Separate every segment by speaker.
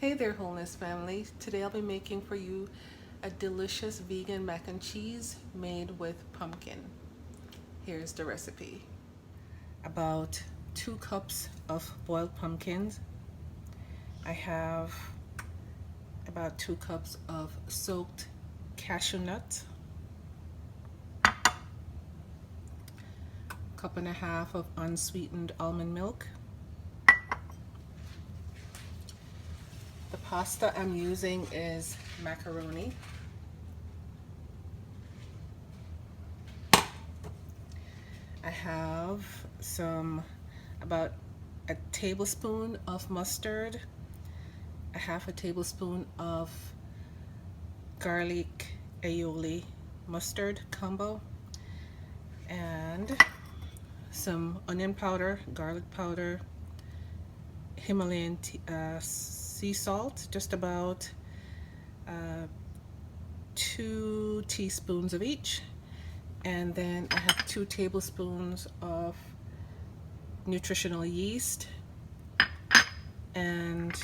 Speaker 1: Hey there, Wholeness family. Today I'll be making for you a delicious vegan mac and cheese made with pumpkin. Here's the recipe. About 2 cups of boiled pumpkins. I have about 2 cups of soaked cashew nuts, 1.5 cups of unsweetened almond milk. The pasta I'm using is macaroni. I have about a tablespoon of mustard, a 1/2 tablespoon of garlic Aoli mustard combo, and some onion powder, garlic powder, Himalayan sea salt, just about 2 teaspoons of each, and then I have 2 tablespoons of Nutritional yeast and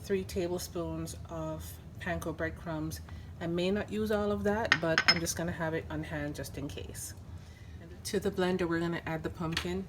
Speaker 1: 3 tablespoons of Panko breadcrumbs. I may not use all of that, but I'm just gonna have it on hand just in case. To the blender, we're gonna add the pumpkin.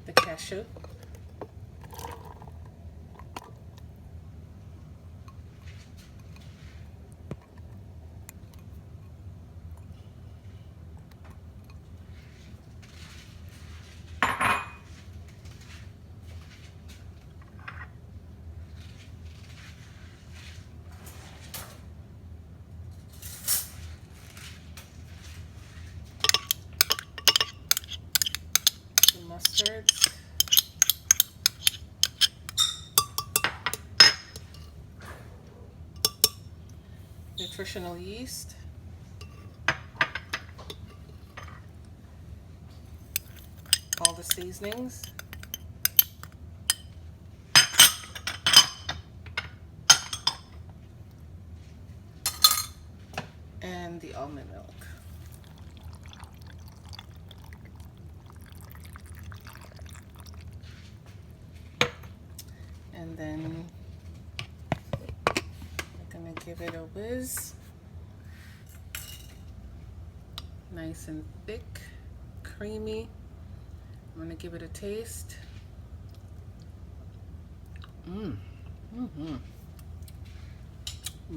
Speaker 1: The cashew, the mustards, nutritional yeast, all the seasonings, and the almond milk. And then we're gonna give it a whiz. Nice and thick, creamy. I'm gonna give it a taste.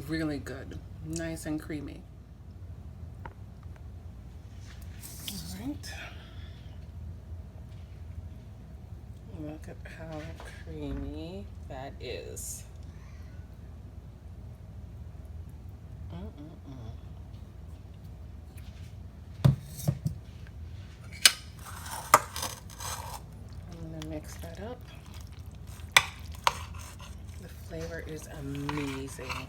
Speaker 1: Really good, nice and creamy. All right. Look at how creamy that is. I'm gonna mix that up. The flavor is amazing.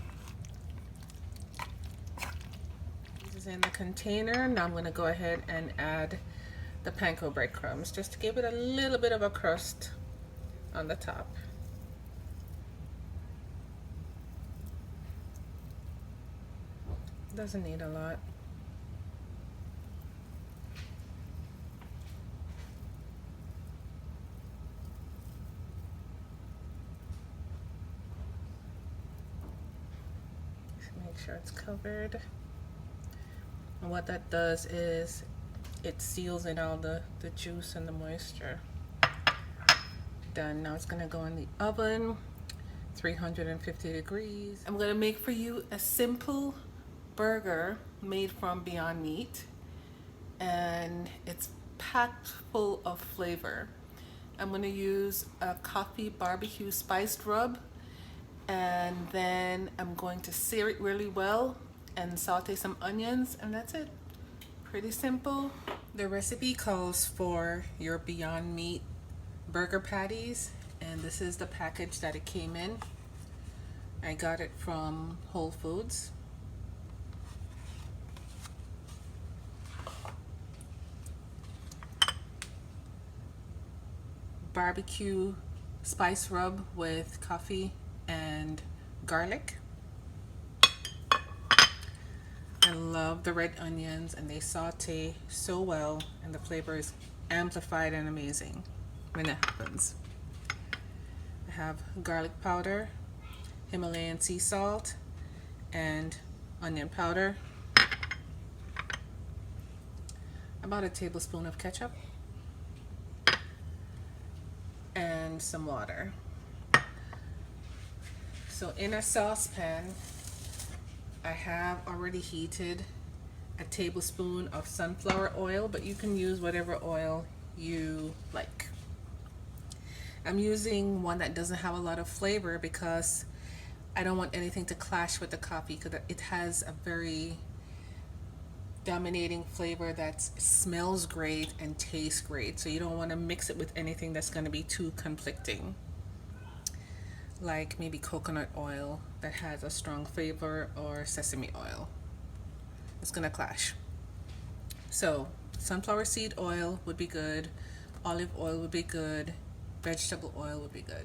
Speaker 1: This is in the container. Now I'm gonna go ahead and add the panko breadcrumbs just to give it a little bit of a crust on the top. Doesn't need a lot. Just make sure it's covered. And what that does is it seals in all the juice and the moisture. Done. Now it's gonna go in the oven, 350 degrees. I'm gonna make for you a simple burger made from Beyond Meat, and it's packed full of flavor. I'm gonna use a coffee barbecue spiced rub, and then I'm going to sear it really well and saute some onions, and that's it. Pretty simple. The recipe calls for your Beyond Meat burger patties, and this is the package that it came in. I got it from Whole Foods. barbecue spice rub with coffee and garlic. I love the red onions, and they saute so well, and the flavor is amplified and amazing when it happens. I have garlic powder, Himalayan sea salt, and onion powder. About a tablespoon of ketchup and some water. So in a saucepan, I have already heated a tablespoon of sunflower oil, but you can use whatever oil you like. I'm using one that doesn't have a lot of flavor because I don't want anything to clash with the coffee, because it has a very dominating flavor that smells great and tastes great. So you don't want to mix it with anything that's going to be too conflicting, like maybe coconut oil that has a strong flavor, or sesame oil. It's going to clash. So sunflower seed oil would be good, olive oil would be good, vegetable oil would be good,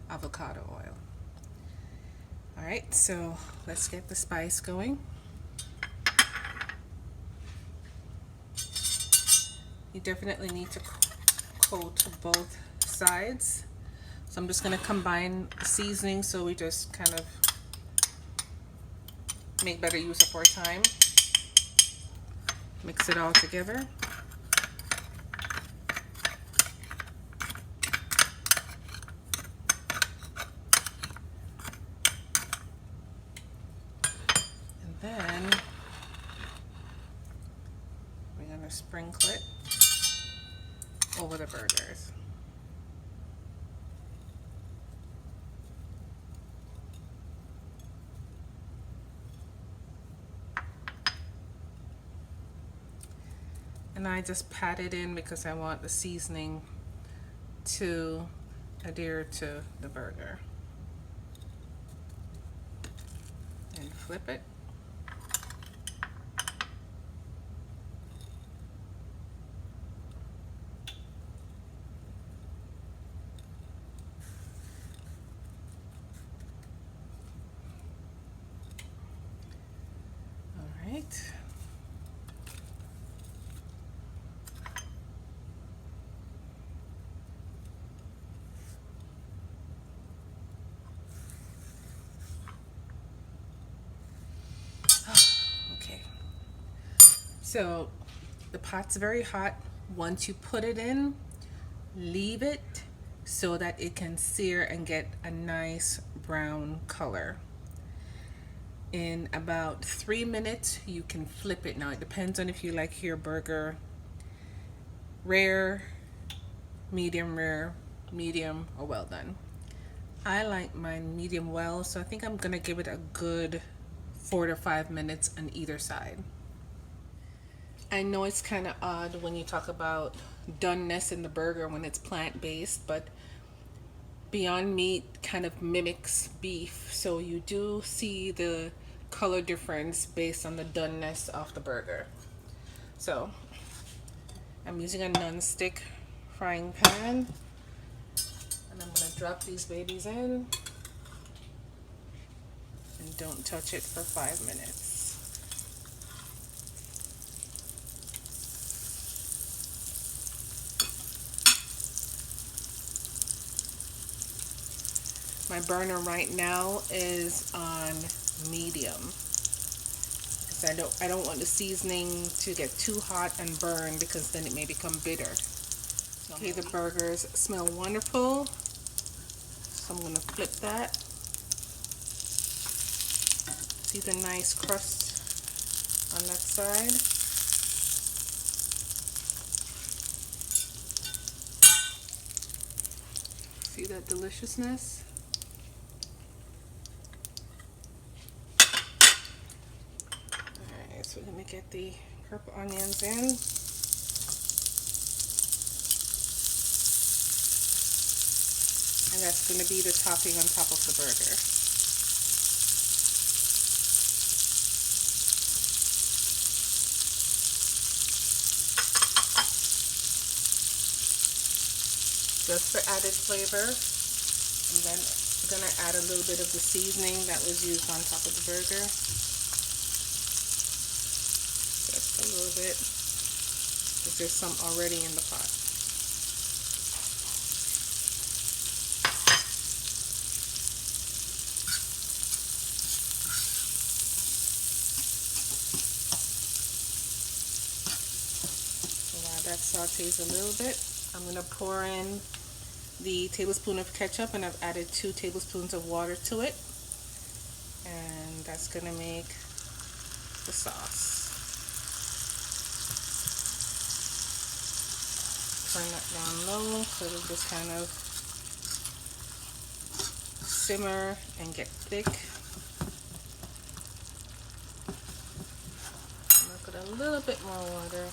Speaker 1: avocado oil. All right, so let's get the spice going. You definitely need to coat both sides. So I'm just going to combine the seasoning, so we just kind of make better use of our time. Mix it all together. And then we're going to sprinkle it over the burgers. And I just pat it in because I want the seasoning to adhere to the burger. And flip it. All right. Okay, so the pot's very hot. Once you put it in, leave it so that it can sear and get a nice brown color. In about 3 minutes, you can flip it. Now it depends on if you like your burger rare, medium, or well done. I like mine medium well, so I think I'm gonna give it a good 4 to 5 minutes on either side. I know it's kind of odd when you talk about doneness in the burger when it's plant-based, but Beyond Meat kind of mimics beef, so you do see the color difference based on the doneness of the burger. So I'm using a non-stick frying pan, and I'm going to drop these babies in, and don't touch it for 5 minutes. My burner right now is on medium because I don't want the seasoning to get too hot and burn, because then it may become bitter. Okay, the burgers smell wonderful, so I'm going to flip that. See the nice crust on that side. See that deliciousness? Alright, so we're going to get the purple onions in. And that's going to be the topping on top of the burger. just for added flavor. And then I'm gonna add a little bit of the seasoning that was used on top of the burger. Just a little bit, because there's some already in the pot. So while that sautés a little bit, I'm gonna pour in the tablespoon of ketchup, and I've added 2 tablespoons of water to it, and that's gonna make the sauce. Turn that down low so it'll just kind of simmer and get thick. Look at a little bit more water.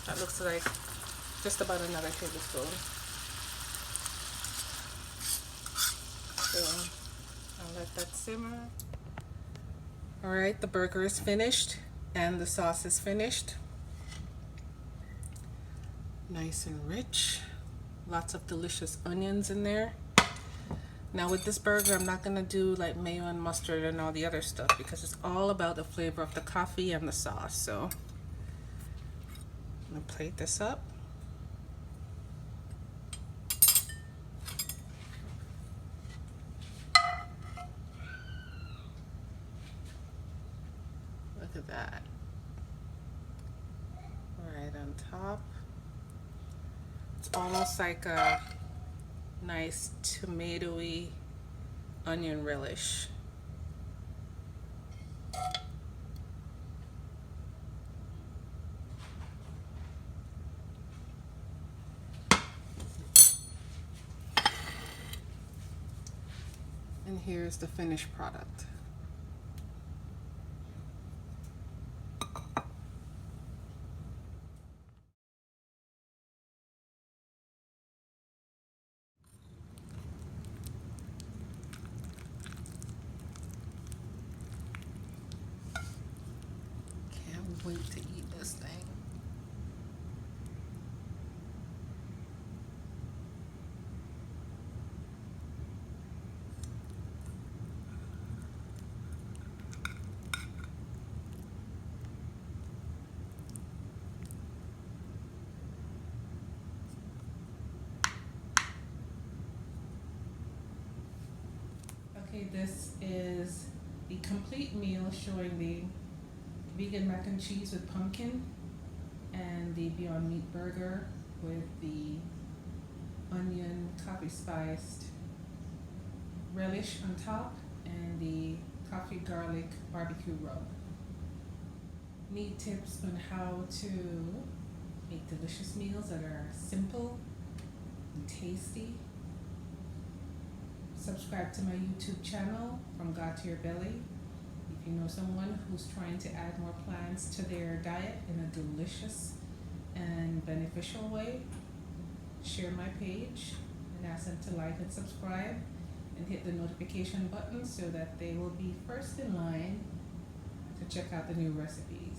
Speaker 1: That looks like just about another tablespoon. So I'll let that simmer. Alright, the burger is finished and the sauce is finished. Nice and rich. Lots of delicious onions in there. Now with this burger, I'm not gonna do like mayo and mustard and all the other stuff because it's all about the flavor of the coffee and the sauce. So I'm gonna plate this up. Look at that. Right on top. It's almost like a nice tomatoey onion relish. And here's the finished product. Can't wait to eat this thing. Okay, this is the complete meal showing the vegan mac and cheese with pumpkin and the Beyond Meat burger with the onion coffee spiced relish on top and the coffee garlic barbecue rub. Need tips on how to make delicious meals that are simple and tasty? Subscribe to my YouTube channel, From God to Your Belly. If you know someone who's trying to add more plants to their diet in a delicious and beneficial way, share my page and ask them to like and subscribe and hit the notification button so that they will be first in line to check out the new recipes.